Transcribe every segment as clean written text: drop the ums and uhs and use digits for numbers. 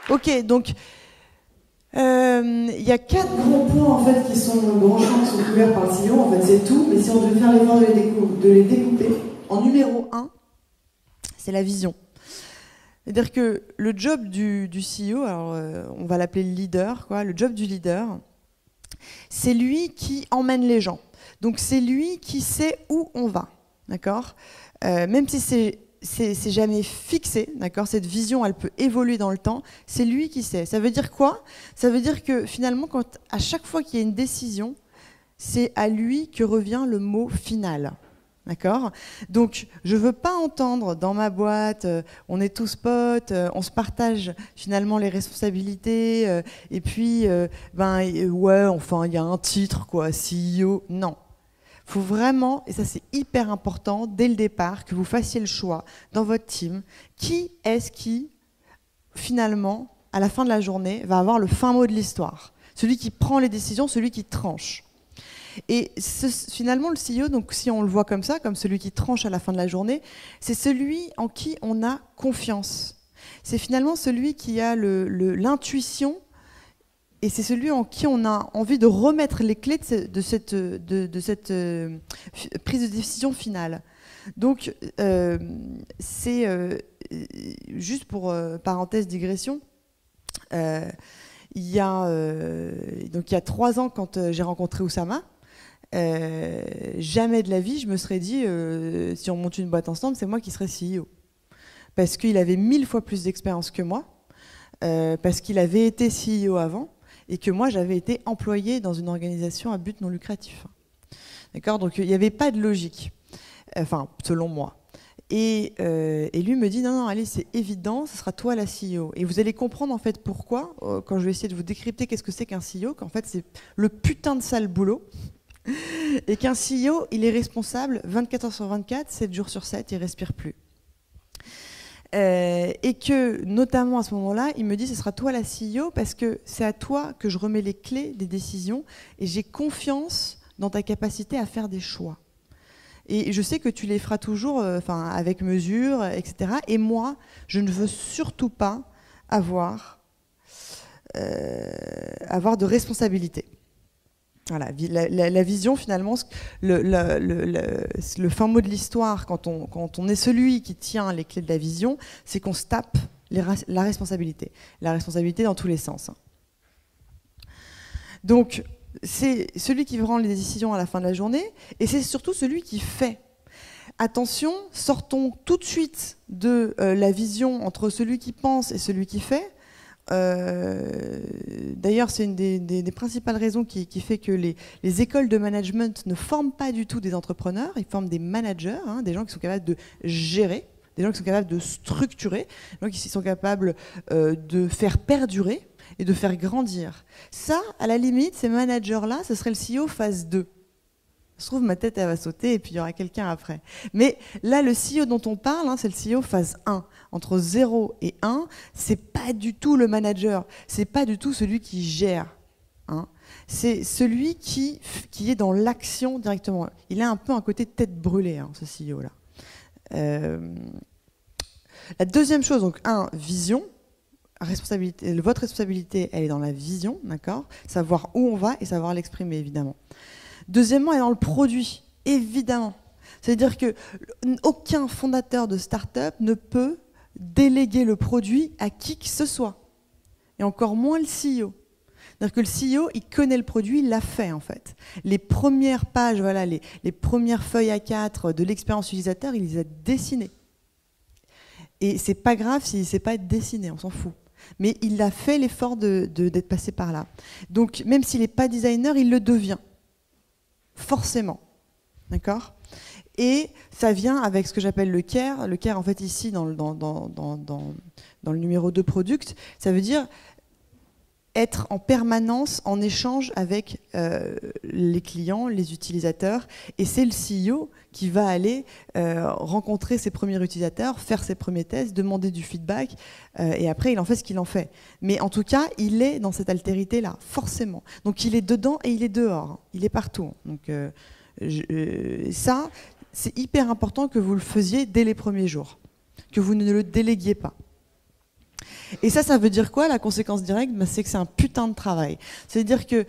Ok, donc il y a 4 grands points en fait, qui sont branchants, qui sont couverts par le CEO, en fait c'est tout, mais si on devait faire l'effort de les découper, en numéro 1, c'est la vision. C'est-à-dire que le job du CEO, alors on va l'appeler le leader, quoi, le job du leader, c'est lui qui emmène les gens. Donc c'est lui qui sait où on va, d'accord, même si c'est jamais fixé, d'accord. Cette vision, elle peut évoluer dans le temps. C'est lui qui sait. Ça veut dire quoi? Ça veut dire que finalement, à chaque fois qu'il y a une décision, c'est à lui que revient le mot final. D'accord? Donc, je ne veux pas entendre dans ma boîte, on est tous potes, on se partage finalement les responsabilités, et puis, ouais, enfin, il y a un titre, quoi, CEO. Non. Il faut vraiment, et ça c'est hyper important, dès le départ, que vous fassiez le choix dans votre team, qui est-ce qui, finalement, à la fin de la journée, va avoir le fin mot de l'histoire. Celui qui prend les décisions, celui qui tranche. Et finalement, le CEO, donc, si on le voit comme ça, comme celui qui tranche à la fin de la journée, c'est celui en qui on a confiance. C'est finalement celui qui a l'intuition. Et c'est celui en qui on a envie de remettre les clés de cette prise de décision finale. Donc, c'est juste pour parenthèse digression, il y a 3 ans, quand j'ai rencontré Oussama, jamais de la vie je me serais dit si on monte une boîte ensemble, c'est moi qui serais CEO. Parce qu'il avait 1000 fois plus d'expérience que moi, parce qu'il avait été CEO avant, et que moi, j'avais été employée dans une organisation à but non lucratif. D'accord? Donc, il n'y avait pas de logique, enfin, selon moi. Et lui me dit, non, allez, c'est évident, ce sera toi la CEO. Et vous allez comprendre, en fait, pourquoi, quand je vais essayer de vous décrypter qu'est-ce que c'est qu'un CEO, qu'en fait, c'est le putain de sale boulot, et qu'un CEO, il est responsable 24 heures sur 24, 7 jours sur 7, il ne respire plus. Et que, notamment à ce moment-là, il me dit, ce sera toi la CEO parce que c'est à toi que je remets les clés des décisions et j'ai confiance dans ta capacité à faire des choix. Et je sais que tu les feras toujours avec mesure, etc. Et moi, je ne veux surtout pas avoir de responsabilité. Voilà, la vision, finalement, le fin mot de l'histoire, quand on est celui qui tient les clés de la vision, c'est qu'on se tape la responsabilité. La responsabilité dans tous les sens. Donc, c'est celui qui prend les décisions à la fin de la journée, et c'est surtout celui qui fait. Attention, sortons tout de suite de la vision entre celui qui pense et celui qui fait. D'ailleurs, c'est une des principales raisons qui fait que les écoles de management ne forment pas du tout des entrepreneurs, ils forment des managers, des gens qui sont capables de gérer, des gens qui sont capables de structurer, des gens qui sont capables de faire perdurer et de faire grandir. Ça, à la limite, ces managers-là, ce serait le CEO phase 2. Je trouve ma tête, elle va sauter et puis il y aura quelqu'un après. Mais là, le CEO dont on parle, c'est le CEO phase 1. Entre 0 et 1, c'est pas du tout le manager, c'est pas du tout celui qui gère. C'est celui qui est dans l'action directement. Il a un peu un côté tête brûlée, ce CEO-là. La deuxième chose, donc vision. Votre responsabilité, elle est dans la vision, d'accord? Savoir où on va et savoir l'exprimer, évidemment. Deuxièmement, elle est dans le produit, évidemment. C'est-à-dire qu'aucun fondateur de start-up ne peut déléguer le produit à qui que ce soit. Et encore moins le CEO. C'est-à-dire que le CEO, il connaît le produit, il l'a fait en fait. Les premières pages, voilà, les premières feuilles A4 de l'expérience utilisateur, il les a dessinées. Et c'est pas grave s'il ne sait pas être dessiné, on s'en fout. Mais il a fait l'effort d'être passé par là. Donc même s'il n'est pas designer, il le devient. Forcément. D'accord ? Et ça vient avec ce que j'appelle le care. Le care, en fait, ici, dans le numéro 2 product, ça veut dire être en permanence en échange avec les clients, les utilisateurs. Et c'est le CEO qui va aller rencontrer ses premiers utilisateurs, faire ses premiers tests, demander du feedback, et après, il en fait ce qu'il en fait. Mais en tout cas, il est dans cette altérité-là, forcément. Donc, il est dedans et il est dehors. Il est partout. Donc, ça, c'est hyper important que vous le faisiez dès les premiers jours, que vous ne le déléguiez pas. Et ça veut dire quoi, la conséquence directe? C'est que c'est un putain de travail. C'est-à-dire que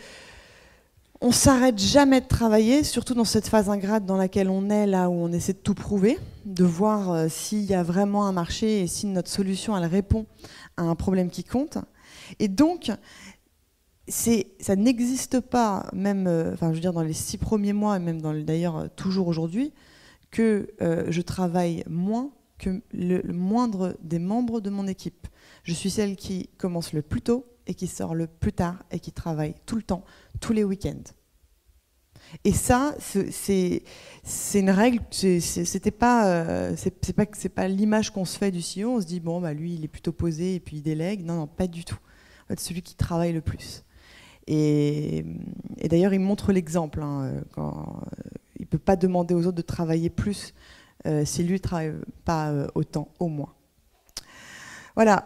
on s'arrête jamais de travailler, surtout dans cette phase ingrate dans laquelle on est, là où on essaie de tout prouver, de voir s'il y a vraiment un marché et si notre solution elle répond à un problème qui compte. Et donc, ça n'existe pas, même, je veux dire, dans les 6 premiers mois, et même d'ailleurs toujours aujourd'hui, que je travaille moins que le moindre des membres de mon équipe. Je suis celle qui commence le plus tôt et qui sort le plus tard et qui travaille tout le temps, tous les week-ends. Et ça, c'est une règle, c'est pas l'image qu'on se fait du CEO, on se dit, bon, bah, lui, il est plutôt posé et puis il délègue. Non, non, pas du tout. En fait, c'est celui qui travaille le plus. Et d'ailleurs, il montre l'exemple. Il ne peut pas demander aux autres de travailler plus si lui ne travaille pas autant, au moins. Voilà,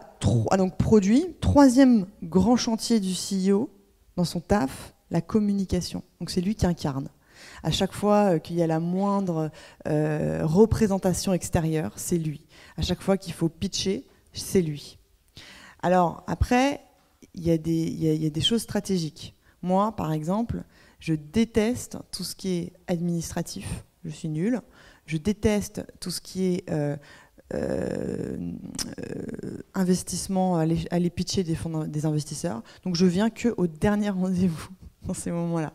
donc produit. 3e grand chantier du CEO dans son taf, la communication. Donc c'est lui qui incarne. À chaque fois qu'il y a la moindre représentation extérieure, c'est lui. À chaque fois qu'il faut pitcher, c'est lui. Alors après, il y a des choses stratégiques. Moi, par exemple, je déteste tout ce qui est administratif. Je suis nulle. Je déteste tout ce qui est investissement, aller pitcher des investisseurs. Donc je viens qu'au dernier rendez-vous dans ces moments-là.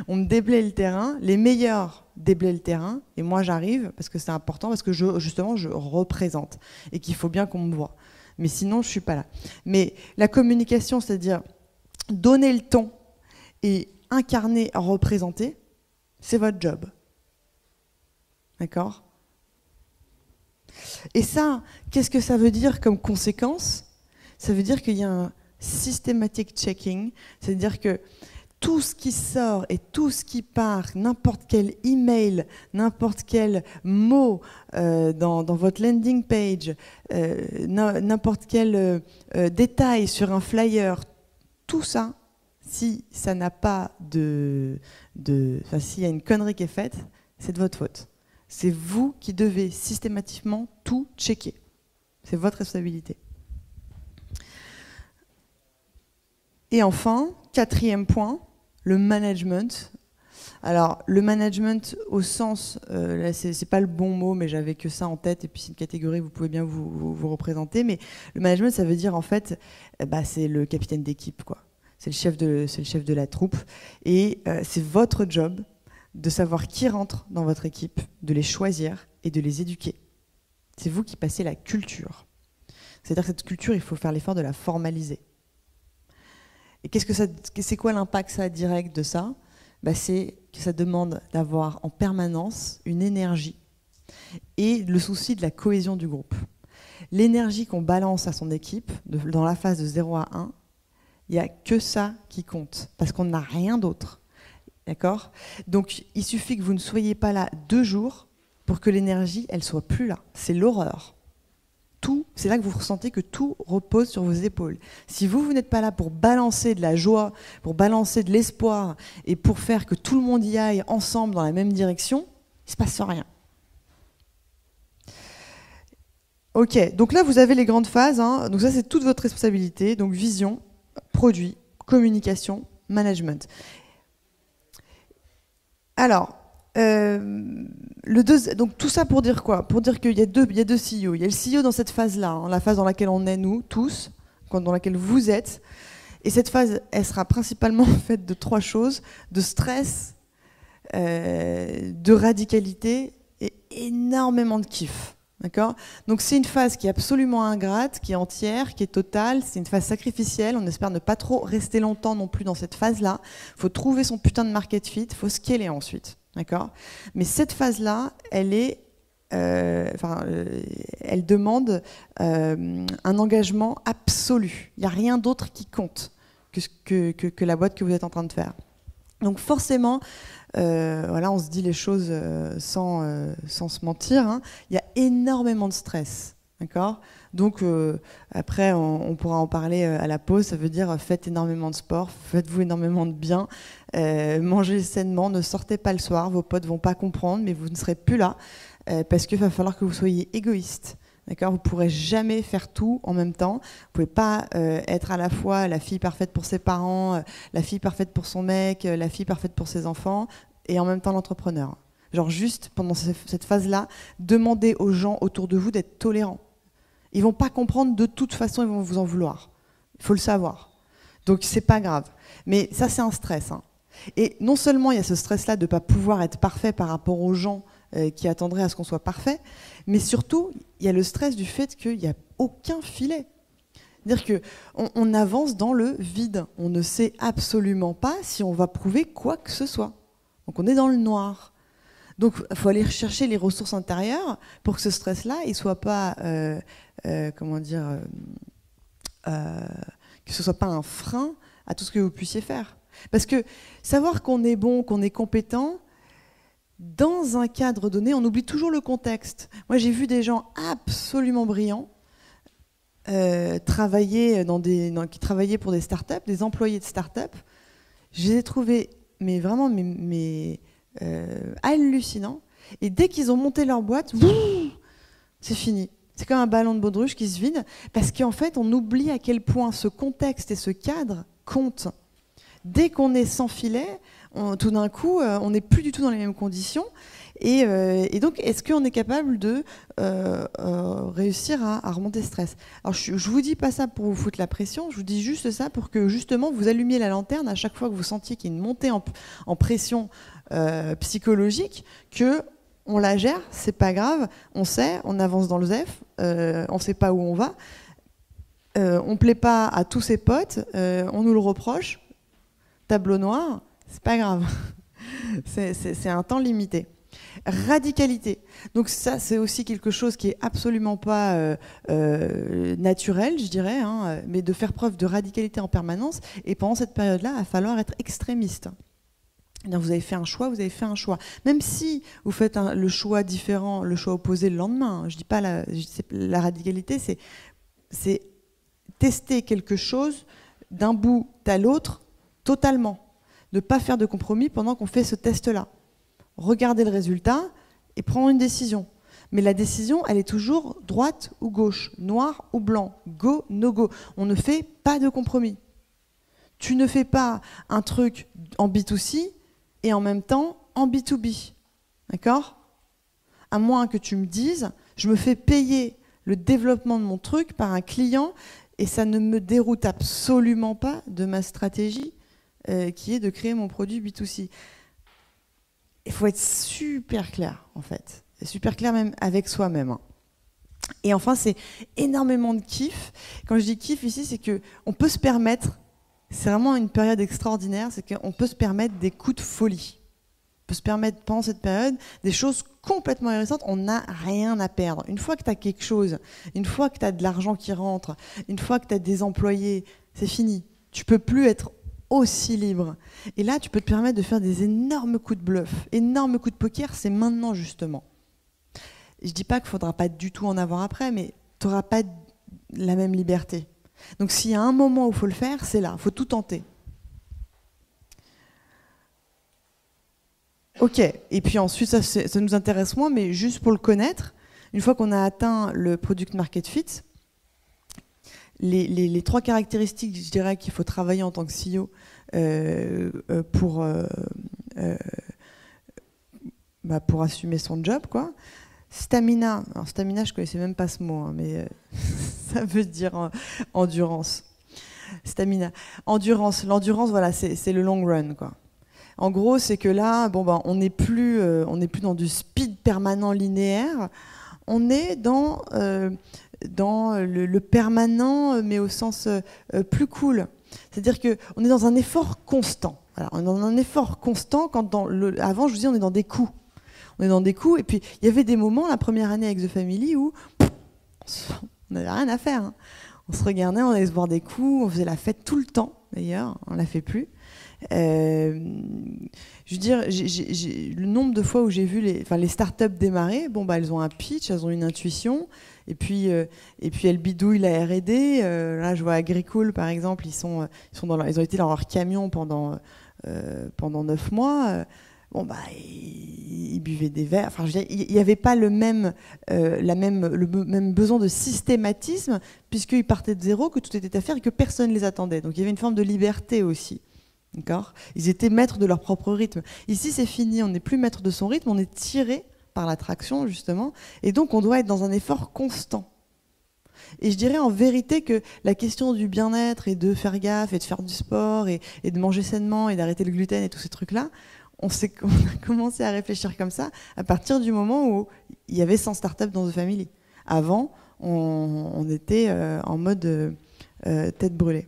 On me déblaye le terrain, les meilleurs déblayent le terrain, et moi j'arrive parce que c'est important, parce que justement je représente et qu'il faut bien qu'on me voie. Mais sinon je ne suis pas là. Mais la communication, c'est-à-dire donner le ton et incarner, représenter, c'est votre job. D'accord ? Et ça, qu'est-ce que ça veut dire comme conséquence? Ça veut dire qu'il y a un systematic checking, c'est-à-dire que tout ce qui sort et tout ce qui part, n'importe quel email, n'importe quel mot dans votre landing page, n'importe quel détail sur un flyer, tout ça, si ça n'a pas s'il y a une connerie qui est faite, c'est de votre faute. C'est vous qui devez systématiquement tout checker. C'est votre responsabilité. Et enfin, 4e point, le management. Alors, le management au sens, là c'est pas le bon mot, mais j'avais que ça en tête, et puis c'est une catégorie, vous pouvez bien vous représenter, mais le management, ça veut dire en fait, c'est le capitaine d'équipe, quoi. C'est le chef de la troupe, et c'est votre job de savoir qui rentre dans votre équipe, de les choisir et de les éduquer. C'est vous qui passez la culture. C'est-à-dire que cette culture, il faut faire l'effort de la formaliser. Et c'est quoi l'impact direct de ça? C'est que ça demande d'avoir en permanence une énergie et le souci de la cohésion du groupe. L'énergie qu'on balance à son équipe, dans la phase de 0 à 1, il n'y a que ça qui compte, parce qu'on n'a rien d'autre. D'accord? Donc, il suffit que vous ne soyez pas là 2 jours pour que l'énergie, elle soit plus là. C'est l'horreur. C'est là que vous ressentez que tout repose sur vos épaules. Si vous n'êtes pas là pour balancer de la joie, pour balancer de l'espoir et pour faire que tout le monde y aille ensemble dans la même direction, il ne se passe rien. Ok, donc là, vous avez les grandes phases. Donc ça, c'est toute votre responsabilité. Donc vision, produit, communication, management. Alors, donc tout ça pour dire quoi? Pour dire qu'il y a deux CEO. Il y a le CEO dans cette phase-là, la phase dans laquelle on est nous, tous, dans laquelle vous êtes. Et cette phase, elle sera principalement faite de 3 choses, de stress, de radicalité et énormément de kiff. D'accord? Donc c'est une phase qui est absolument ingrate, qui est entière, qui est totale, c'est une phase sacrificielle, on espère ne pas trop rester longtemps non plus dans cette phase-là. Il faut trouver son putain de market fit, il faut scaler ensuite. D'accord? Mais cette phase-là, elle demande un engagement absolu. Il n'y a rien d'autre qui compte que la boîte que vous êtes en train de faire. Donc forcément, on se dit les choses sans se mentir. Il y a énormément de stress. D'accord? Donc après, on pourra en parler à la pause. Ça veut dire faites énormément de sport, faites-vous énormément de bien, mangez sainement, ne sortez pas le soir. Vos potes vont pas comprendre, mais vous ne serez plus là parce qu'il va falloir que vous soyez égoïste. D'accord ? Vous ne pourrez jamais faire tout en même temps. Vous ne pouvez pas être à la fois la fille parfaite pour ses parents, la fille parfaite pour son mec, la fille parfaite pour ses enfants, et en même temps l'entrepreneur. Genre juste, pendant cette phase-là, demandez aux gens autour de vous d'être tolérants. Ils ne vont pas comprendre, de toute façon, ils vont vous en vouloir. Il faut le savoir. Donc, c'est pas grave. Mais ça, c'est un stress. Hein. Et non seulement il y a ce stress-là de ne pas pouvoir être parfait par rapport aux gens qui attendraient à ce qu'on soit parfait, mais surtout, il y a le stress du fait qu'il n'y a aucun filet. C'est-à-dire qu'on avance dans le vide. On ne sait absolument pas si on va prouver quoi que ce soit. Donc, on est dans le noir. Donc, il faut aller chercher les ressources intérieures pour que ce stress-là, il ne soit pas, que ce soit pas un frein à tout ce que vous puissiez faire. Parce que savoir qu'on est bon, qu'on est compétent, dans un cadre donné, on oublie toujours le contexte. Moi, j'ai vu des gens absolument brillants qui travaillaient pour des startups, des employés de startups. Je les ai trouvés vraiment hallucinants. Et dès qu'ils ont monté leur boîte, c'est fini. C'est comme un ballon de baudruche qui se vide, parce qu'en fait, on oublie à quel point ce contexte et ce cadre comptent. Dès qu'on est sans filet, tout d'un coup, on n'est plus du tout dans les mêmes conditions. Et donc, est-ce qu'on est capable de réussir à remonter ce stress ? Alors, je ne vous dis pas ça pour vous foutre la pression, je vous dis juste ça pour que, justement, vous allumiez la lanterne à chaque fois que vous sentiez qu'il y a une montée en pression psychologique, que on la gère, c'est pas grave, on sait, on avance dans le ZEF, on sait pas où on va, on plaît pas à tous ses potes, on nous le reproche, tableau noir, c'est pas grave, c'est un temps limité. Radicalité, donc ça c'est aussi quelque chose qui est absolument pas naturel, je dirais, hein, mais de faire preuve de radicalité en permanence, et pendant cette période-là, il va falloir être extrémiste. Vous avez fait un choix, vous avez fait un choix. Même si vous faites le choix différent, le choix opposé le lendemain, je dis pas la radicalité, c'est tester quelque chose d'un bout à l'autre totalement. Ne pas faire de compromis pendant qu'on fait ce test-là. Regarder le résultat et prendre une décision. Mais la décision, elle est toujours droite ou gauche, noir ou blanc, go, no go. On ne fait pas de compromis. Tu ne fais pas un truc en B2C et en même temps en B2B. D'accord ? À moins que tu me dises, je me fais payer le développement de mon truc par un client et ça ne me déroute absolument pas de ma stratégie qui est de créer mon produit B2C. Il faut être super clair, en fait. Super clair même avec soi-même. Et enfin, c'est énormément de kiff. Quand je dis kiff ici, c'est qu'on peut se permettre, c'est vraiment une période extraordinaire, c'est qu'on peut se permettre des coups de folie. On peut se permettre pendant cette période des choses complètement ahurissantes. On n'a rien à perdre. Une fois que tu as quelque chose, une fois que tu as de l'argent qui rentre, une fois que tu as des employés, c'est fini. Tu ne peux plus être aussi libre. Et là, tu peux te permettre de faire des énormes coups de bluff, énormes coups de poker, c'est maintenant justement. Je ne dis pas qu'il ne faudra pas du tout en avoir après, mais tu n'auras pas la même liberté. Donc s'il y a un moment où il faut le faire, c'est là, il faut tout tenter. Ok, et puis ensuite, ça nous intéresse moins, mais juste pour le connaître, une fois qu'on a atteint le product market fit, les trois caractéristiques, je dirais, qu'il faut travailler en tant que CEO pour assumer son job, quoi. Stamina. Alors stamina, je connaissais même pas ce mot, hein, mais ça veut dire endurance. Stamina. Endurance. L'endurance, voilà, c'est le long run, quoi. En gros, c'est que là, on n'est plus dans du speed permanent linéaire. On est dans le permanent, mais au sens plus cool. C'est-à-dire qu'on est dans un effort constant. Voilà, on est dans un effort constant quand avant, je vous dis, on est dans des coups. On est dans des coups, et puis il y avait des moments, la première année avec The Family, où on n'avait rien à faire. Hein. On se regardait, on allait se boire des coups, on faisait la fête tout le temps, d'ailleurs, on ne la fait plus. Je veux dire, le nombre de fois où j'ai vu les startups démarrer, elles ont un pitch, elles ont une intuition, et puis elles bidouillent la R&D. Là, je vois Agricool, par exemple, ils ont été dans leur camion pendant 9 mois. bon, bah, ils buvaient des verres. Enfin, je veux dire, il n'y avait pas le même besoin de systématisme, puisqu'ils partaient de zéro, que tout était à faire et que personne ne les attendait. Donc il y avait une forme de liberté aussi. D'accord ? Ils étaient maîtres de leur propre rythme. Ici, c'est fini, on n'est plus maître de son rythme, on est tiré par l'attraction, justement, et donc on doit être dans un effort constant. Et je dirais en vérité que la question du bien-être et de faire gaffe et de faire du sport et de manger sainement et d'arrêter le gluten et tous ces trucs-là, on a commencé à réfléchir comme ça à partir du moment où il y avait 100 startups dans The Family. Avant, on était en mode tête brûlée.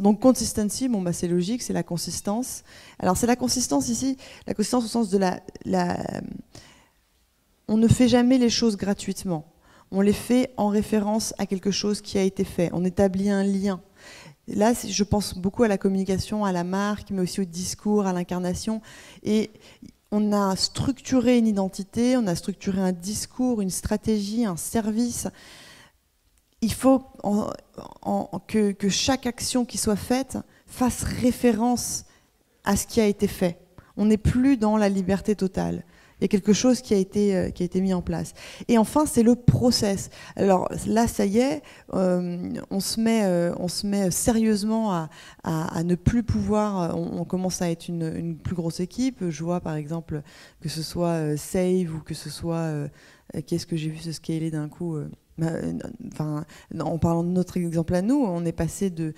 Donc consistency, bon, bah, c'est logique, c'est la consistance. Alors c'est la consistance ici, la consistance au sens de on ne fait jamais les choses gratuitement. On les fait en référence à quelque chose qui a été fait. On établit un lien. Là, je pense beaucoup à la communication, à la marque, mais aussi au discours, à l'incarnation. Et on a structuré une identité, on a structuré un discours, une stratégie, un service. Il faut que chaque action qui soit faite fasse référence à ce qui a été fait. On n'est plus dans la liberté totale. Il y a quelque chose qui a été mis en place. Et enfin, c'est le process. Alors là, ça y est, on se met sérieusement à ne plus pouvoir. On commence à être une plus grosse équipe. Je vois par exemple que ce soit Save ou que ce soit qu'est-ce que j'ai vu se scaler d'un coup. Enfin, en parlant de notre exemple à nous, on est passé de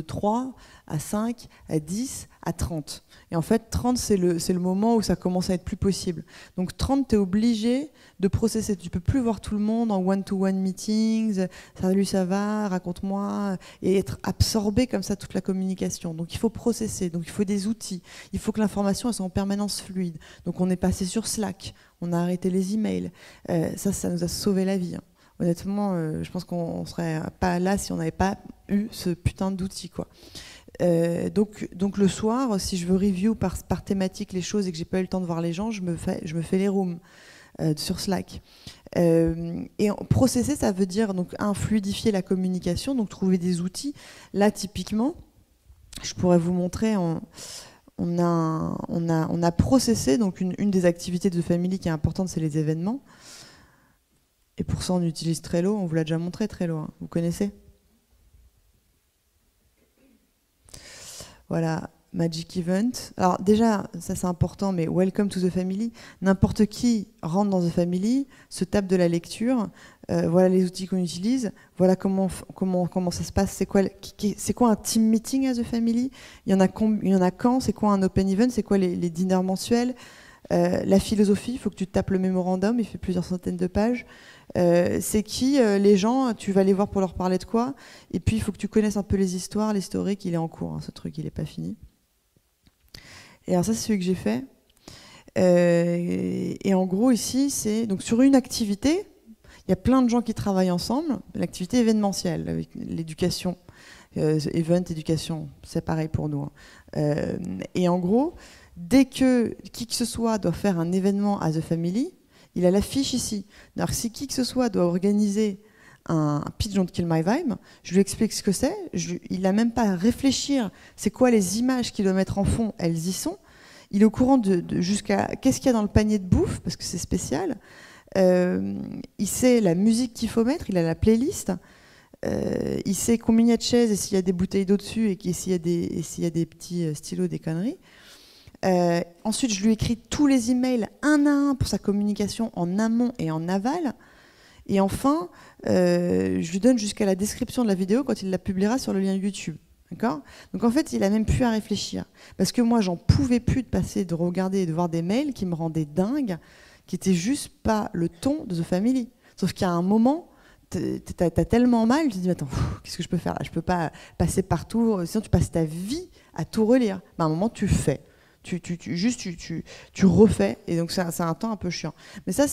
3 à 5 à 10 à 30. Et en fait, 30, c'est le moment où ça commence à être plus possible. Donc 30, tu es obligé de processer. Tu ne peux plus voir tout le monde en one-to-one meetings, salut, ça va, raconte-moi, et être absorbé comme ça toute la communication. Donc il faut processer, donc il faut des outils. Il faut que l'information soit en permanence fluide. Donc on est passé sur Slack, on a arrêté les emails. Ça nous a sauvé la vie. Hein. Honnêtement, je pense qu'on ne serait pas là si on n'avait pas eu ce putain d'outil, quoi. Donc le soir, si je veux review par thématique les choses et que j'ai pas eu le temps de voir les gens, je me fais les rooms sur Slack. Et processer, ça veut dire donc fluidifier la communication, donc trouver des outils. Là, typiquement, je pourrais vous montrer. On a processé, donc une des activités de Family qui est importante, c'est les événements. Et pour ça, on utilise Trello. On vous l'a déjà montré, Trello. Hein. Vous connaissez ? Voilà, Magic Event. Alors déjà, ça c'est important, mais Welcome to the Family. N'importe qui rentre dans the Family, se tape de la lecture. Voilà les outils qu'on utilise. Voilà comment ça se passe. C'est quoi un team meeting à the Family ? Il y en a quand ? C'est quoi un open event ? C'est quoi les diners mensuels ? La philosophie, il faut que tu tapes le mémorandum. Il fait plusieurs centaines de pages. C'est qui les gens, tu vas les voir pour leur parler de quoi, et puis il faut que tu connaisses un peu les histoires, l'historique, il est en cours, hein, ce truc il n'est pas fini. Et alors ça c'est celui que j'ai fait, et en gros ici c'est donc sur une activité, il y a plein de gens qui travaillent ensemble, l'activité événementielle, avec l'éducation, event, éducation, c'est pareil pour nous, hein. Et en gros, dès que qui que ce soit doit faire un événement à The Family, il a l'affiche ici. Alors si qui que ce soit doit organiser un pitch on Kill My Vibe, je lui explique ce que c'est. Il n'a même pas à réfléchir. C'est quoi les images qu'il doit mettre en fond ? Elles y sont. Il est au courant jusqu'à qu'est-ce qu'il y a dans le panier de bouffe, parce que c'est spécial. Il sait la musique qu'il faut mettre. Il a la playlist. Il sait combien il y a de chaises et s'il y a des bouteilles d'eau dessus et s'il y a des petits stylos, des conneries. Ensuite, je lui écris tous les emails un à un pour sa communication en amont et en aval. Et enfin, je lui donne jusqu'à la description de la vidéo quand il la publiera sur le lien YouTube. D'accord ? Donc en fait, il a même plus à réfléchir. Parce que moi, j'en pouvais plus de regarder et de voir des mails qui me rendaient dingue, qui étaient juste pas le ton de The Family. Sauf qu'à un moment, t'as tellement mal, tu te dis, attends, qu'est-ce que je peux faire là ? Je peux pas passer partout, sinon tu passes ta vie à tout relire. À un moment, tu fais. Tu refais, et donc c'est un temps un peu chiant. Mais ça,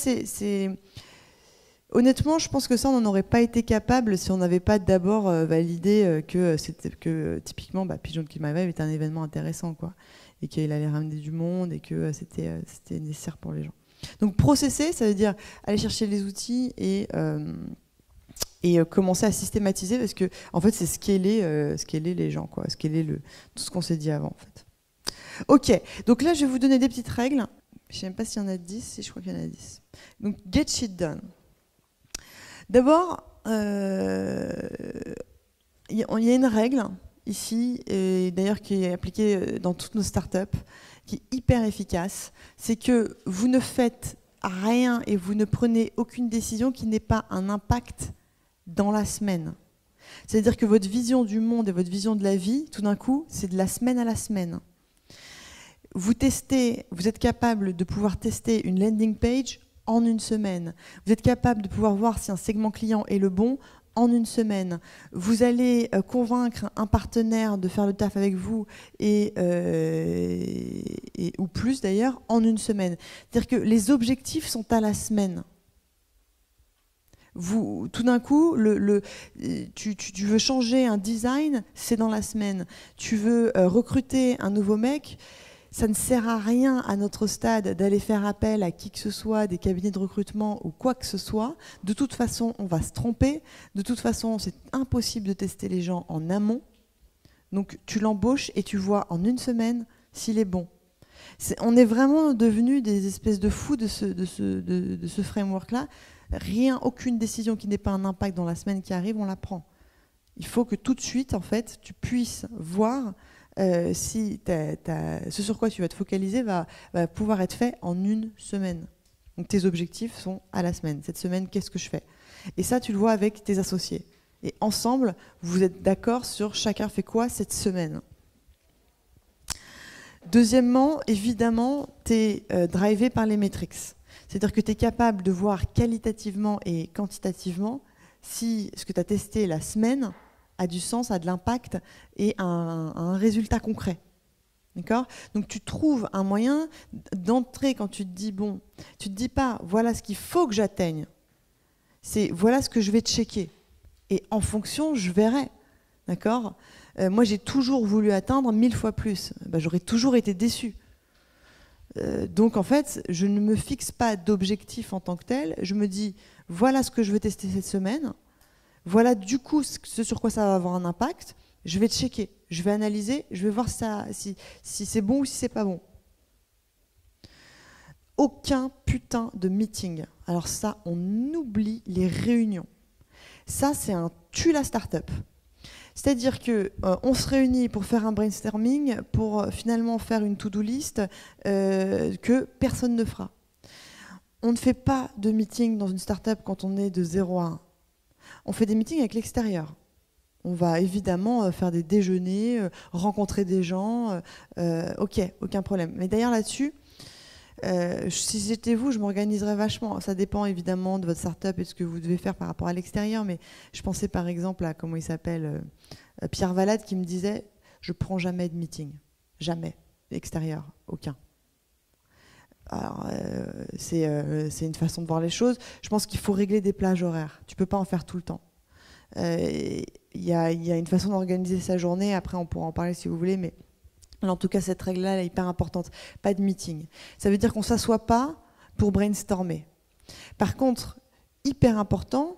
honnêtement, je pense que ça, on n'en aurait pas été capable si on n'avait pas d'abord validé que typiquement, Pigeon Kill My Vibe était un événement intéressant, quoi, et qu'il allait ramener du monde, et que c'était nécessaire pour les gens. Donc processer, ça veut dire aller chercher les outils et commencer à systématiser, parce que en fait, c'est scaler les gens, quoi, scaler tout ce qu'on s'est dit avant, en fait. Ok, donc là, je vais vous donner des petites règles. Je ne sais même pas s'il y en a 10, si je crois qu'il y en a 10. Donc, get shit done. D'abord, il y a une règle ici, et d'ailleurs qui est appliquée dans toutes nos startups, qui est hyper efficace. C'est que vous ne faites rien et vous ne prenez aucune décision qui n'ait pas un impact dans la semaine. C'est-à-dire que votre vision du monde et votre vision de la vie, tout d'un coup, c'est de la semaine à la semaine. Vous êtes capable de pouvoir tester une landing page en une semaine. Vous êtes capable de pouvoir voir si un segment client est le bon en une semaine. Vous allez convaincre un partenaire de faire le taf avec vous ou plus d'ailleurs en une semaine. C'est-à-dire que les objectifs sont à la semaine. Tout d'un coup, tu veux changer un design, c'est dans la semaine. Tu veux recruter un nouveau mec, ça ne sert à rien à notre stade d'aller faire appel à qui que ce soit, des cabinets de recrutement ou quoi que ce soit. De toute façon, on va se tromper. De toute façon, c'est impossible de tester les gens en amont. Donc, tu l'embauches et tu vois en une semaine s'il est bon. On est vraiment devenus des espèces de fous de ce framework-là. Rien, aucune décision qui n'ait pas un impact dans la semaine qui arrive, on la prend. Il faut que tout de suite, en fait, tu puisses voir si ce sur quoi tu vas te focaliser va pouvoir être fait en une semaine. Donc tes objectifs sont à la semaine. Cette semaine, qu'est-ce que je fais? Et ça, tu le vois avec tes associés. Et ensemble, vous êtes d'accord sur chacun fait quoi cette semaine. Deuxièmement, évidemment, tu es drivé par les metrics. C'est-à-dire que tu es capable de voir qualitativement et quantitativement si ce que tu as testé la semaine a du sens, a de l'impact et a un résultat concret. D'accord ? Donc tu trouves un moyen d'entrer quand tu te dis, bon, tu ne te dis pas, voilà ce qu'il faut que j'atteigne. C'est voilà ce que je vais checker. Et en fonction, je verrai. D'accord ? Moi, j'ai toujours voulu atteindre 1000 fois plus. Ben, j'aurais toujours été déçu. Donc en fait, je ne me fixe pas d'objectif en tant que tel. Je me dis, voilà ce que je veux tester cette semaine. Voilà du coup ce sur quoi ça va avoir un impact. Je vais checker, je vais analyser, je vais voir si c'est bon ou si c'est pas bon. Aucun putain de meeting. Alors ça, on oublie les réunions. Ça, c'est un tue la start-up. C'est-à-dire qu'on se réunit pour faire un brainstorming, pour finalement faire une to-do list que personne ne fera. On ne fait pas de meeting dans une start-up quand on est de 0 à 1. On fait des meetings avec l'extérieur. On va évidemment faire des déjeuners, rencontrer des gens. Ok, aucun problème. Mais d'ailleurs là-dessus, si j'étais vous, je m'organiserais vachement. Ça dépend évidemment de votre start-up et de ce que vous devez faire par rapport à l'extérieur. Mais je pensais par exemple à, comment il s'appelle, Pierre Valade qui me disait « Je prends jamais de meeting. Jamais. Extérieur. Aucun. » Alors, c'est une façon de voir les choses. Je pense qu'il faut régler des plages horaires. Tu ne peux pas en faire tout le temps. Il y a une façon d'organiser sa journée. Après, on pourra en parler si vous voulez, mais en tout cas, cette règle-là, elle est hyper importante. Pas de meeting. Ça veut dire qu'on ne s'assoit pas pour brainstormer. Par contre, hyper important,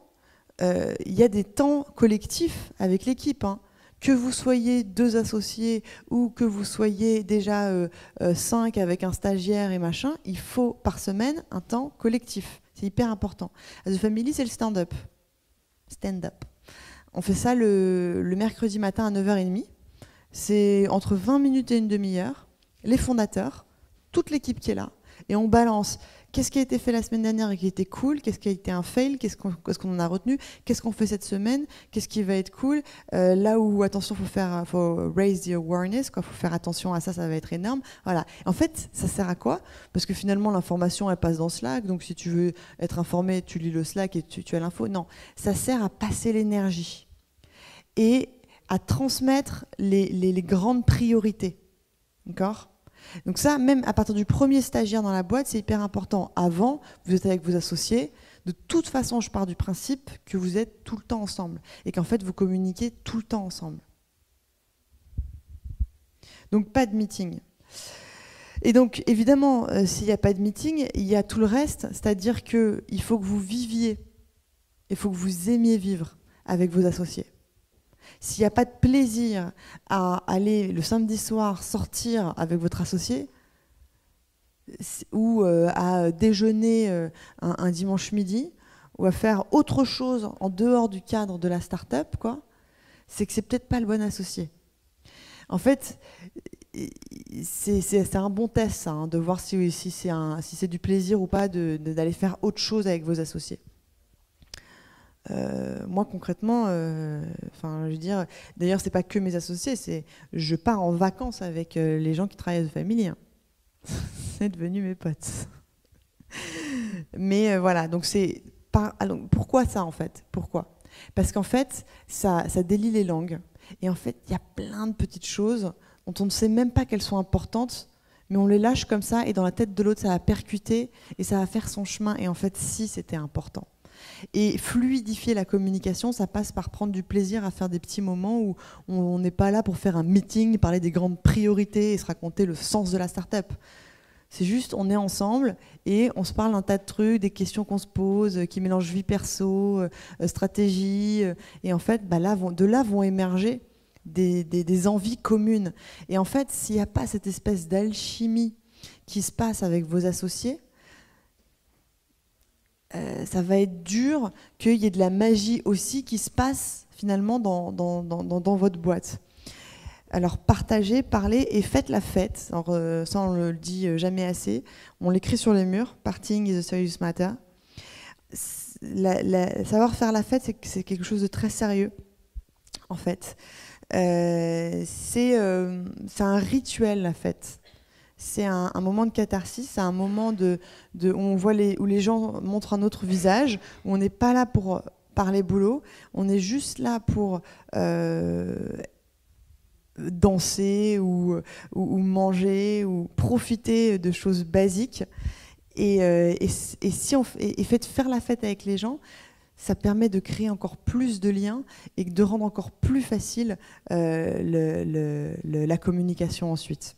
il y a des temps collectifs avec l'équipe. Hein. Que vous soyez 2 associés ou que vous soyez déjà 5 avec un stagiaire et machin, il faut par semaine un temps collectif. C'est hyper important. À The Family, c'est le stand-up. Stand-up. On fait ça le mercredi matin à 9h30. C'est entre 20 minutes et une demi-heure. Les fondateurs, toute l'équipe qui est là, et on balance qu'est-ce qui a été fait la semaine dernière et qui était cool, qu'est-ce qui a été un fail, qu'est-ce qu'on en a retenu, qu'est-ce qu'on fait cette semaine, qu'est-ce qui va être cool, là où, attention, faut raise the awareness, faut faire attention à ça, ça va être énorme. Voilà. En fait, ça sert à quoi? Parce que finalement, l'information, elle passe dans Slack, donc si tu veux être informé, tu lis le Slack et tu as l'info. Non, ça sert à passer l'énergie et à transmettre les grandes priorités. D'accord ? Donc ça, même à partir du premier stagiaire dans la boîte, c'est hyper important. Avant, vous êtes avec vos associés. De toute façon, je pars du principe que vous êtes tout le temps ensemble et qu'en fait, vous communiquez tout le temps ensemble. Donc, pas de meeting. Et donc, évidemment, s'il n'y a pas de meeting, il y a tout le reste, c'est-à-dire qu'il faut que vous viviez, il faut que vous aimiez vivre avec vos associés. s'il n'y a pas de plaisir à aller le samedi soir sortir avec votre associé ou à déjeuner un dimanche midi ou à faire autre chose en dehors du cadre de la start-up, quoi, c'est que c'est peut-être pas le bon associé. En fait, c'est un bon test, ça, hein, de voir si c'est du plaisir ou pas d'aller faire autre chose avec vos associés. Moi concrètement, je veux dire, d'ailleurs c'est pas que mes associés, je pars en vacances avec les gens qui travaillent à The Family, hein. C'est devenu mes potes. Mais voilà, donc alors, pourquoi ça en fait? Pourquoi? Parce qu'en fait, ça délie les langues. Et en fait, il y a plein de petites choses dont on ne sait même pas qu'elles sont importantes, mais on les lâche comme ça, et dans la tête de l'autre, ça va percuter, et ça va faire son chemin. Et en fait, si, c'était important. Et fluidifier la communication, ça passe par prendre du plaisir à faire des petits moments où on n'est pas là pour faire un meeting, parler des grandes priorités et se raconter le sens de la start-up. C'est juste, on est ensemble et on se parle d'un tas de trucs, des questions qu'on se pose, qui mélangent vie perso, stratégie. Et en fait, de là vont émerger des envies communes. Et en fait, s'il n'y a pas cette espèce d'alchimie qui se passe avec vos associés, ça va être dur qu'il y ait de la magie aussi qui se passe finalement dans votre boîte. Alors partagez, parlez et faites la fête. Alors, ça, on ne le dit jamais assez. On l'écrit sur les murs. Partying is a serious matter. Savoir faire la fête, c'est quelque chose de très sérieux, en fait. C'est un rituel, la fête. C'est un moment de catharsis, c'est un moment où les gens montrent un autre visage, où on n'est pas là pour parler boulot, on est juste là pour danser ou manger ou profiter de choses basiques. Et faire la fête avec les gens, ça permet de créer encore plus de liens et de rendre encore plus facile la communication ensuite.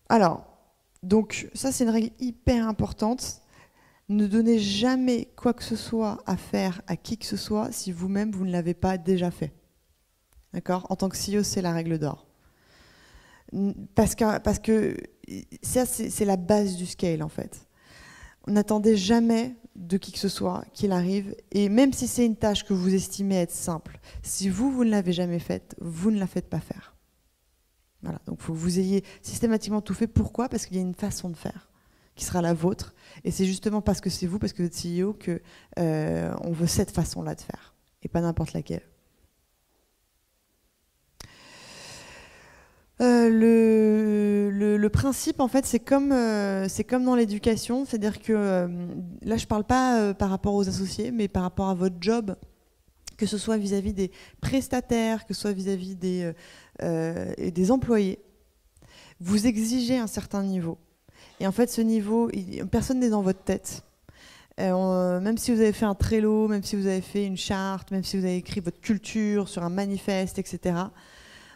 Alors, donc ça c'est une règle hyper importante. Ne donnez jamais quoi que ce soit à faire à qui que ce soit si vous-même vous ne l'avez pas déjà fait. D'accord ? En tant que CEO, c'est la règle d'or. Parce que ça, c'est la base du scale, en fait. N'attendez jamais de qui que ce soit qu'il arrive, et même si c'est une tâche que vous estimez être simple, si vous ne l'avez jamais faite, vous ne la faites pas faire. Voilà, donc il faut que vous ayez systématiquement tout fait. Pourquoi ? Parce qu'il y a une façon de faire qui sera la vôtre, et c'est justement parce que c'est vous, parce que vous êtes CEO, qu'on veut cette façon-là de faire, et pas n'importe laquelle. Le principe, en fait, c'est comme dans l'éducation, c'est-à-dire que là, je ne parle pas par rapport aux associés, mais par rapport à votre job, que ce soit vis-à-vis des prestataires, que ce soit vis-à-vis des employés. Vous exigez un certain niveau. Et en fait, ce niveau, personne n'est dans votre tête. Même si vous avez fait un Trello, même si vous avez fait une charte, même si vous avez écrit votre culture sur un manifeste, etc.,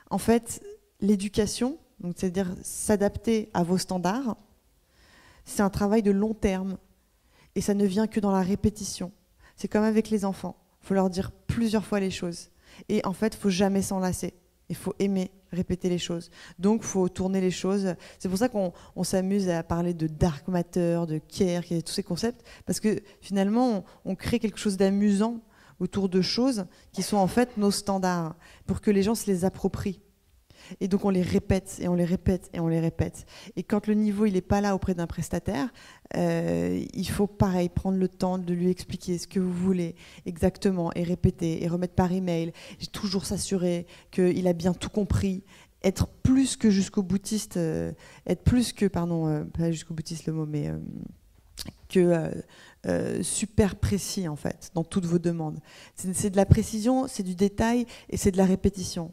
en fait, l'éducation, c'est-à-dire s'adapter à vos standards, c'est un travail de long terme et ça ne vient que dans la répétition. C'est comme avec les enfants, il faut leur dire plusieurs fois les choses. Et en fait, il ne faut jamais s'en lasser. Il faut aimer répéter les choses. Donc, il faut tourner les choses. C'est pour ça qu'on s'amuse à parler de dark matter, de care, tous ces concepts, parce que finalement, on crée quelque chose d'amusant autour de choses qui sont en fait nos standards, pour que les gens se les approprient. Et donc on les répète et on les répète et on les répète. Et quand le niveau il n'est pas là auprès d'un prestataire, il faut pareil prendre le temps de lui expliquer ce que vous voulez exactement et répéter et remettre par email. J'ai toujours s'assurer qu'il a bien tout compris. Être plus que jusqu'au boutiste, pas jusqu'au boutiste le mot, mais super précis en fait dans toutes vos demandes. C'est de la précision, c'est du détail et c'est de la répétition.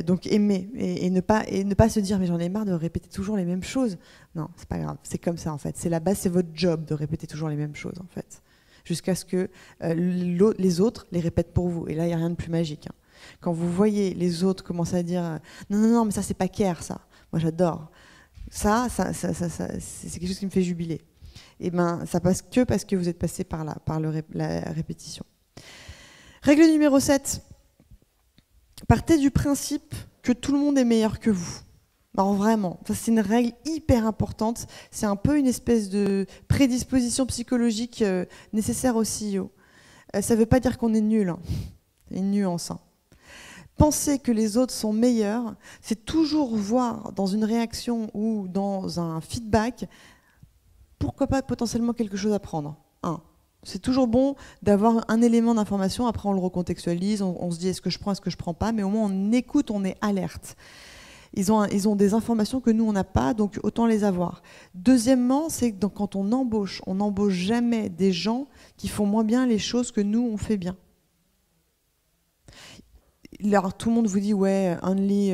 Donc aimer et ne pas se dire mais j'en ai marre de répéter toujours les mêmes choses. Non, c'est pas grave, c'est comme ça en fait. C'est la base, c'est votre job de répéter toujours les mêmes choses en fait, jusqu'à ce que les autres les répètent pour vous. Et là, il n'y a rien de plus magique. Hein. Quand vous voyez les autres commencer à dire non, mais ça c'est pas care ça. Moi j'adore. Ça c'est quelque chose qui me fait jubiler. Et ben ça passe que parce que vous êtes passé par la répétition. Règle numéro 7. Partez du principe que tout le monde est meilleur que vous. Alors vraiment, c'est une règle hyper importante. C'est un peu une espèce de prédisposition psychologique nécessaire au CEO. Ça ne veut pas dire qu'on est nul. Hein. C'est une nuance. Hein. Penser que les autres sont meilleurs, c'est toujours voir dans une réaction ou dans un feedback, pourquoi pas potentiellement quelque chose à prendre. C'est toujours bon d'avoir un élément d'information, après on le recontextualise, on se dit est-ce que je prends, est-ce que je ne prends pas, mais au moins on écoute, on est alerte. Ils ont des informations que nous on n'a pas, donc autant les avoir. Deuxièmement, c'est que quand on n'embauche jamais des gens qui font moins bien les choses que nous on fait bien. Alors, tout le monde vous dit ouais, only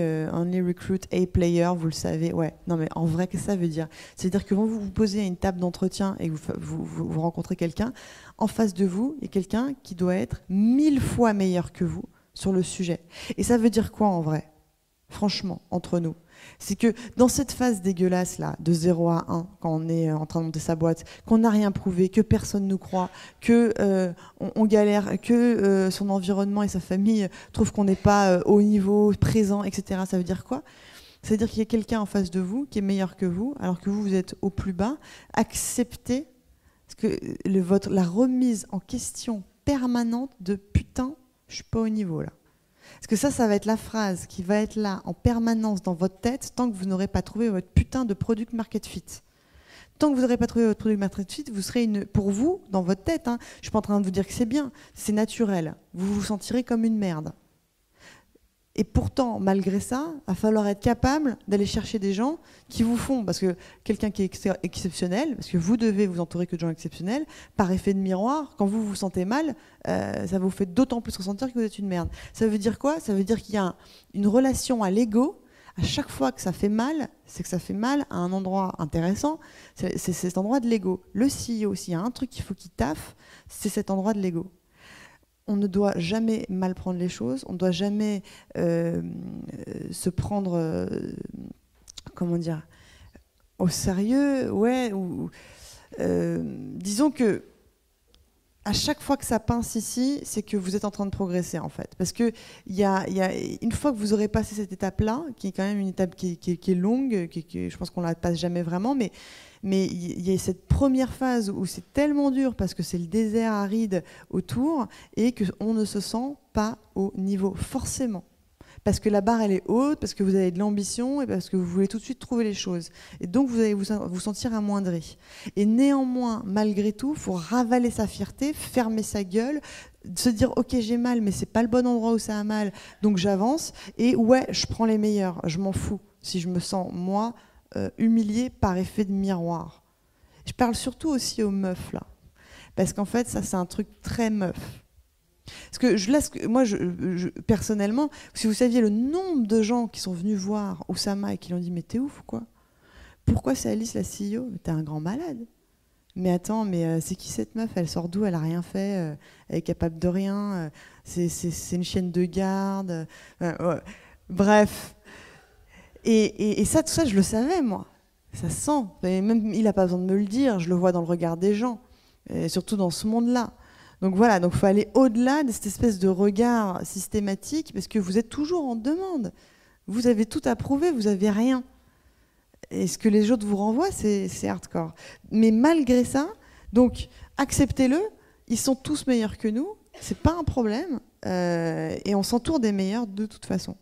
recruit A player, vous le savez. Ouais, non mais en vrai, qu'est-ce que ça veut dire? C'est-à-dire que quand vous vous posez à une table d'entretien et que vous rencontrez quelqu'un, en face de vous, il y a quelqu'un qui doit être 1000 fois meilleur que vous sur le sujet. Et ça veut dire quoi en vrai? Franchement, entre nous. C'est que dans cette phase dégueulasse là, de 0 à 1, quand on est en train de monter sa boîte, qu'on n'a rien prouvé, que personne ne nous croit, que on galère, que son environnement et sa famille trouvent qu'on n'est pas au niveau, présent, etc. Ça veut dire quoi? Ça veut dire qu'il y a quelqu'un en face de vous qui est meilleur que vous, alors que vous êtes au plus bas. Acceptez que la remise en question permanente de putain, je suis pas au niveau là. Parce que ça va être la phrase qui va être là en permanence dans votre tête tant que vous n'aurez pas trouvé votre putain de product market fit. Tant que vous n'aurez pas trouvé votre product market fit, vous serez pour vous, dans votre tête, hein, je ne suis pas en train de vous dire que c'est bien, c'est naturel. vous vous sentirez comme une merde. Et pourtant, malgré ça, il va falloir être capable d'aller chercher des gens qui vous font, parce que quelqu'un qui est exceptionnel, parce que vous devez vous entourer que de gens exceptionnels, par effet de miroir, quand vous vous sentez mal, ça vous fait d'autant plus ressentir que vous êtes une merde. Ça veut dire quoi? Ça veut dire qu'il y a une relation à l'ego. À chaque fois que ça fait mal, c'est que ça fait mal à un endroit intéressant, c'est cet endroit de l'ego. Le CEO, s'il y a un truc qu'il faut qu'il taffe, c'est cet endroit de l'ego. On ne doit jamais mal prendre les choses, on ne doit jamais se prendre, comment dire, au sérieux, ouais, disons que à chaque fois que ça pince ici, c'est que vous êtes en train de progresser en fait. Parce que une fois que vous aurez passé cette étape-là, qui est quand même une étape qui est longue, je pense qu'on ne la passe jamais vraiment, mais il y a cette première phase où c'est tellement dur parce que c'est le désert aride autour et qu'on ne se sent pas au niveau, forcément. Parce que la barre elle est haute, parce que vous avez de l'ambition et parce que vous voulez tout de suite trouver les choses. Et donc vous allez vous sentir amoindri. Et néanmoins, malgré tout, il faut ravaler sa fierté, fermer sa gueule, se dire ok j'ai mal mais c'est pas le bon endroit où ça a mal, donc j'avance et ouais je prends les meilleurs, je m'en fous si je me sens moi humilié par effet de miroir. Je parle surtout aussi aux meufs là, parce qu'en fait ça c'est un truc très meuf. Parce que moi, personnellement, si vous saviez le nombre de gens qui sont venus voir Oussama et qui lui ont dit mais t'es ouf ou quoi? Pourquoi c'est Alice la CEO? T'es un grand malade. Mais attends, mais c'est qui cette meuf? Elle sort d'où? Elle a rien fait, elle est capable de rien, c'est une chienne de garde. Ouais. Bref. Et ça, tout ça, je le savais, moi. Ça se sent. Et même, il n'a pas besoin de me le dire, je le vois dans le regard des gens, et surtout dans ce monde-là. Donc voilà, il faut aller au-delà de cette espèce de regard systématique, parce que vous êtes toujours en demande. Vous avez tout à prouver, vous n'avez rien. Et ce que les autres vous renvoient, c'est hardcore. Mais malgré ça, donc acceptez-le, ils sont tous meilleurs que nous, c'est pas un problème, et on s'entoure des meilleurs de toute façon.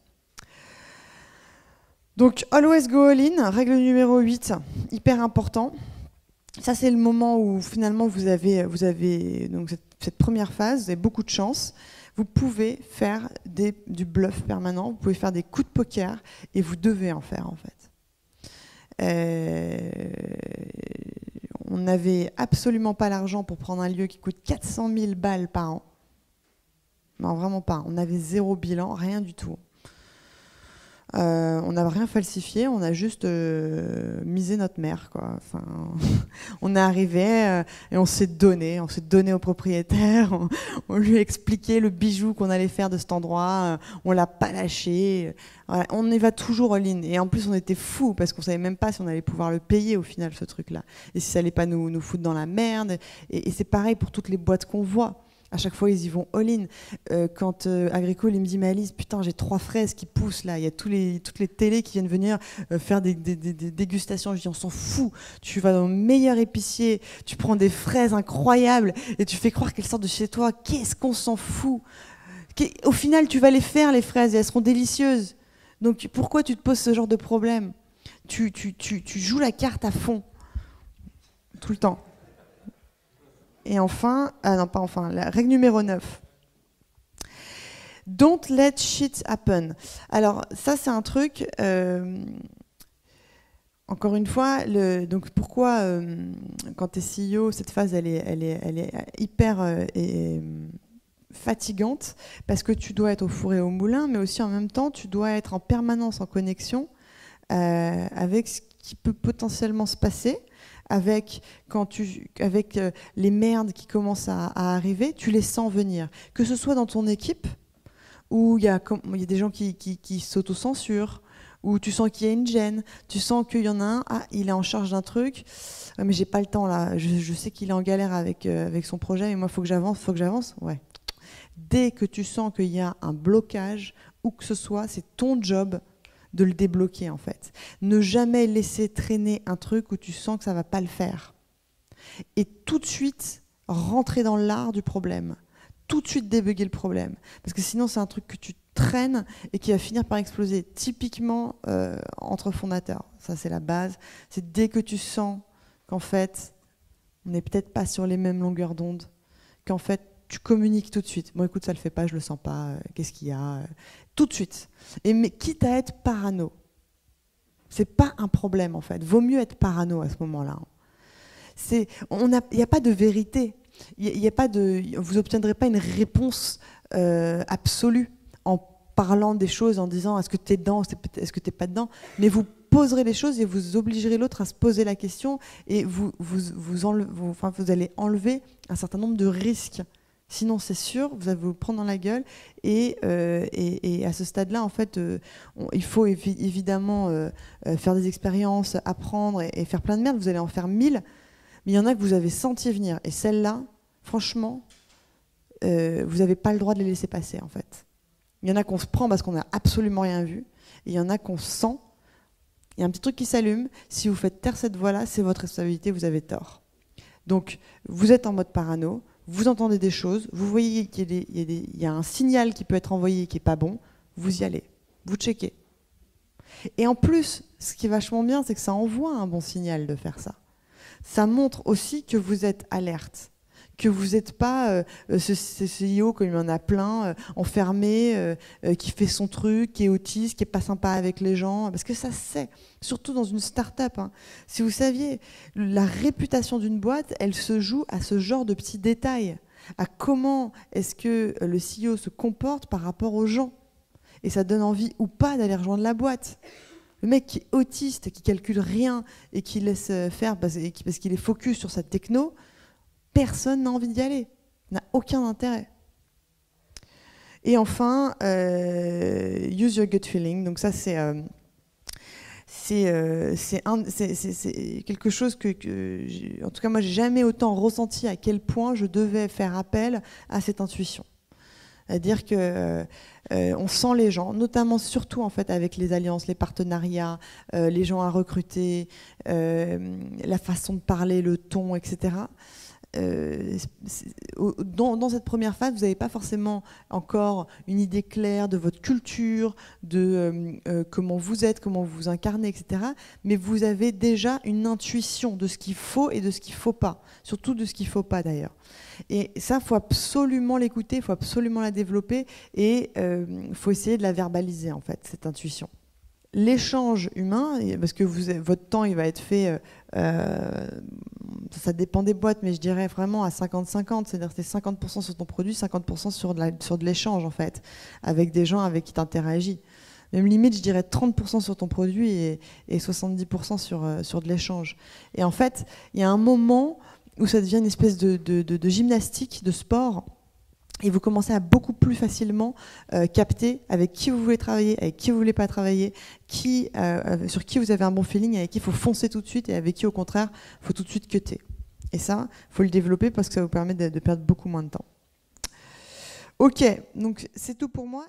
Donc always go all in, règle numéro 8, hyper important. Ça c'est le moment où finalement vous avez donc cette première phase, vous avez beaucoup de chance. Vous pouvez faire du bluff permanent, vous pouvez faire des coups de poker et vous devez en faire en fait. On n'avait absolument pas l'argent pour prendre un lieu qui coûte 400 000 balles par an. Non, vraiment pas. On avait 0 bilan, rien du tout. On n'a rien falsifié, on a juste misé notre mère, quoi. Enfin, on est arrivé et on s'est donné au propriétaire, on lui a expliqué le bijou qu'on allait faire de cet endroit, on l'a pas lâché. Voilà, on y va toujours all-in. Et en plus, on était fous parce qu'on savait même pas si on allait pouvoir le payer au final, ce truc-là. Et si ça allait pas nous foutre dans la merde. Et c'est pareil pour toutes les boîtes qu'on voit. À chaque fois, ils y vont all-in. Quand Agricole, il me dit, mais Alice, putain, j'ai 3 fraises qui poussent là. Il y a toutes les télés qui viennent venir faire des dégustations. Je dis, on s'en fout. Tu vas dans le meilleur épicier, tu prends des fraises incroyables et tu fais croire qu'elles sortent de chez toi. Qu'est-ce qu'on s'en fout? Au final, tu vas les faire, les fraises, et elles seront délicieuses. Donc, pourquoi tu te poses ce genre de problème? Tu joues la carte à fond, tout le temps. Et enfin, non pas enfin, la règle numéro 9. Don't let shit happen. Alors ça c'est un truc, encore une fois, donc pourquoi quand tu es CEO, cette phase elle est hyper fatigante, parce que tu dois être au four et au moulin, mais aussi en même temps tu dois être en permanence en connexion avec ce qui peut potentiellement se passer. Avec les merdes qui commencent à arriver, tu les sens venir. Que ce soit dans ton équipe, où il y a des gens qui s'autocensurent, où tu sens qu'il y a une gêne, tu sens qu'il y en a un, il est en charge d'un truc, mais j'ai pas le temps là, je sais qu'il est en galère avec son projet, mais moi il faut que j'avance. Ouais. Dès que tu sens qu'il y a un blocage, où que ce soit, c'est ton job de le débloquer en fait. Ne jamais laisser traîner un truc où tu sens que ça va pas le faire. Et tout de suite rentrer dans l'art du problème. Tout de suite débugger le problème. Parce que sinon c'est un truc que tu traînes et qui va finir par exploser. Typiquement entre fondateurs. Ça c'est la base. C'est dès que tu sens qu'en fait on n'est peut-être pas sur les mêmes longueurs d'onde, qu'en fait tu communiques tout de suite. Bon écoute, ça le fait pas, je le sens pas, qu'est-ce qu'il y a tout de suite. Mais quitte à être parano. C'est pas un problème en fait. Vaut mieux être parano à ce moment-là. Il n'y a pas de vérité. Vous n'obtiendrez pas une réponse absolue en parlant des choses, en disant est-ce que tu es dedans, est-ce que tu n'es pas dedans. Mais vous poserez les choses et vous obligerez l'autre à se poser la question et vous allez enlever un certain nombre de risques. Sinon, c'est sûr, vous allez vous prendre dans la gueule. Et à ce stade-là, en fait, il faut évidemment faire des expériences, apprendre et faire plein de merde. Vous allez en faire 1000, mais il y en a que vous avez senti venir. Et celles-là, franchement, vous n'avez pas le droit de les laisser passer, en fait. Il y en a qu'on se prend parce qu'on n'a absolument rien vu. Et il y en a qu'on sent. Il y a un petit truc qui s'allume. Si vous faites taire cette voix-là, c'est votre responsabilité, vous avez tort. Donc, vous êtes en mode parano. Vous entendez des choses, vous voyez qu'il y a un signal qui peut être envoyé qui n'est pas bon, vous y allez, vous checkez. Et en plus, ce qui est vachement bien, c'est que ça envoie un bon signal de faire ça. Ça montre aussi que vous êtes alerte, que vous n'êtes pas ce CEO, comme il y en a plein, enfermé, qui fait son truc, qui est autiste, qui n'est pas sympa avec les gens, parce que ça se sait, surtout dans une start-up. Hein. Si vous saviez, la réputation d'une boîte, elle se joue à ce genre de petits détails, à comment est-ce que le CEO se comporte par rapport aux gens. Et ça donne envie ou pas d'aller rejoindre la boîte. Le mec qui est autiste, qui calcule rien et qui laisse faire parce qu'il est focus sur sa techno, personne n'a envie d'y aller, n'a aucun intérêt. Et enfin, use your gut feeling. Donc ça, c'est quelque chose que en tout cas, moi, j'ai jamais autant ressenti à quel point je devais faire appel à cette intuition. C'est-à-dire que on sent les gens, notamment surtout en fait avec les alliances, les partenariats, les gens à recruter, la façon de parler, le ton, etc. Dans cette première phase, vous n'avez pas forcément encore une idée claire de votre culture, de comment vous êtes, comment vous vous incarnez, etc. Mais vous avez déjà une intuition de ce qu'il faut et de ce qu'il ne faut pas, surtout de ce qu'il ne faut pas d'ailleurs. Et ça, il faut absolument l'écouter, il faut absolument la développer et il faut essayer de la verbaliser en fait, cette intuition. L'échange humain, parce que votre temps il va être fait, ça dépend des boîtes, mais je dirais vraiment à 50-50, c'est-à-dire que c'est 50% sur ton produit, 50% sur de l'échange en fait, avec des gens avec qui tu interagis. Même limite, je dirais 30% sur ton produit et 70% sur de l'échange. Et en fait, il y a un moment où ça devient une espèce de gymnastique, de sport, et vous commencez à beaucoup plus facilement capter avec qui vous voulez travailler, avec qui vous ne voulez pas travailler, sur qui vous avez un bon feeling, avec qui il faut foncer tout de suite et avec qui au contraire il faut tout de suite cutter. Et ça, il faut le développer parce que ça vous permet de perdre beaucoup moins de temps. Ok, donc c'est tout pour moi.